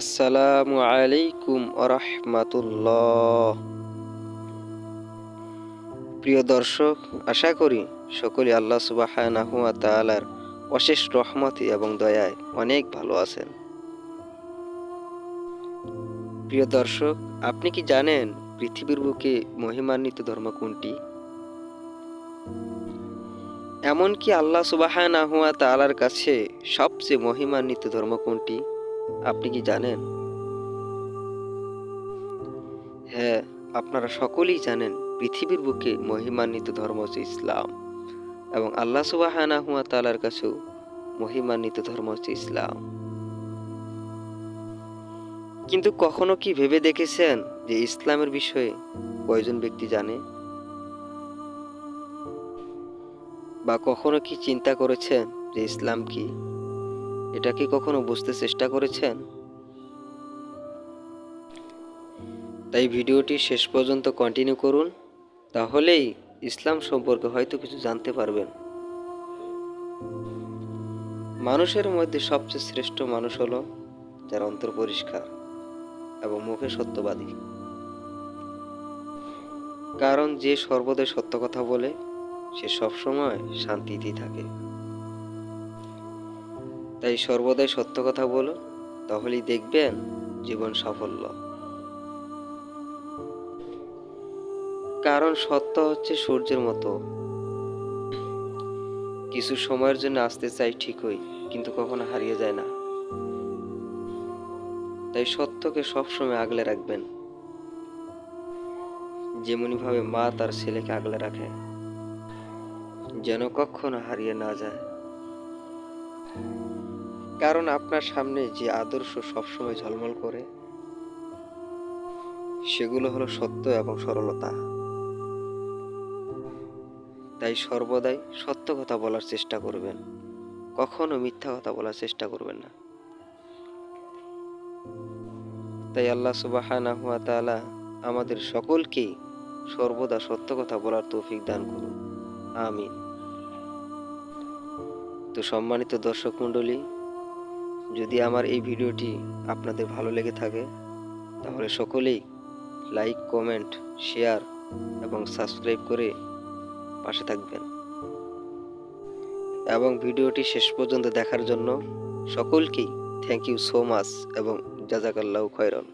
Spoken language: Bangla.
আসসালামু আলাইকুম আরহামাতুল্লাহ। প্রিয় দর্শক, আশা করি সকলে আল্লাহ সুবহানাহু ওয়া তাআলার অশেষ রহমতে এবং দয়ায় অনেক ভালো আছেন। প্রিয় দর্শক, আপনি কি জানেন পৃথিবীর বুকে মহিমান্বিত ধর্ম কোনটি? এমনকি আল্লাহ সুবহানাহু ওয়া তাআলার কাছে সবচেয়ে মহিমান্বিত ধর্ম কোনটি? আপনি কি জানেন? হ্যাঁ, আপনারা সকলেই জানেন পৃথিবীর বুকে মহিমান্বিত ধর্ম হচ্ছে ইসলাম এবং আল্লাহ সুবহানাহু ওয়া তাআলার কাছেও মহিমান্বিত ধর্ম হচ্ছে ইসলাম। কিন্তু কখনো কি ভেবে দেখেছেন যে ইসলামের বিষয়ে কয়জন ব্যক্তি জানে? বা কখনো কি চিন্তা করেছেন যে ইসলাম কি? এটা কি কখনো বুঝতে চেষ্টা করেছেন? তাই ভিডিওটি শেষ পর্যন্ত কন্টিনিউ করুন, তাহলেই ইসলাম সম্পর্কে হয়তো কিছু জানতে পারবেন। মানুষের মধ্যে সবচেয়ে শ্রেষ্ঠ মানুষ হলো যার অন্তর পরিষ্কার এবং মুখে সত্যবাদী। কারণ যে সর্বদাই সত্য কথা বলে সে সবসময় শান্তিতেই থাকে। তাই সর্বদাই সত্য কথা বলো, তাহলেই দেখবেন জীবন সাফল্য। কারণ সত্য হচ্ছে সূর্যের মতো, কিছু সময়ের জন্য আসতে চাই ঠিকই, কিন্তু কখনো হারিয়ে যায় না। তাই সত্যকে সবসময় আগলে রাখবেন, যেমনি ভাবে মা তার ছেলেকে আগলে রাখে, যেন কখনো হারিয়ে না যায়। কারণ আপনার সামনে যে আদর্শ সবসময় ঝলমল করে সেগুলো হলো সত্য এবং সরলতা। তাই সর্বদাই সত্য কথা বলার চেষ্টা করবেন, কখনো মিথ্যা কথা বলার চেষ্টা করবেন না। তাই আল্লাহ সুবহানাহু ওয়া তাআলা আমাদের সকলকেই সর্বদা সত্য কথা বলার তৌফিক দান করুন, আমিন। তো সম্মানিত দর্শক মণ্ডলী, যদি আমার এই ভিডিওটি আপনাদের ভালো লেগে থাকে তাহলে সকলেই লাইক, কমেন্ট, শেয়ার এবং সাবস্ক্রাইব করে পাশে থাকবেন এবং ভিডিওটি শেষ পর্যন্ত দেখার জন্য সকলকেই থ্যাংক ইউ সো মাচ এবং জাযাকাল্লাহু খায়রান।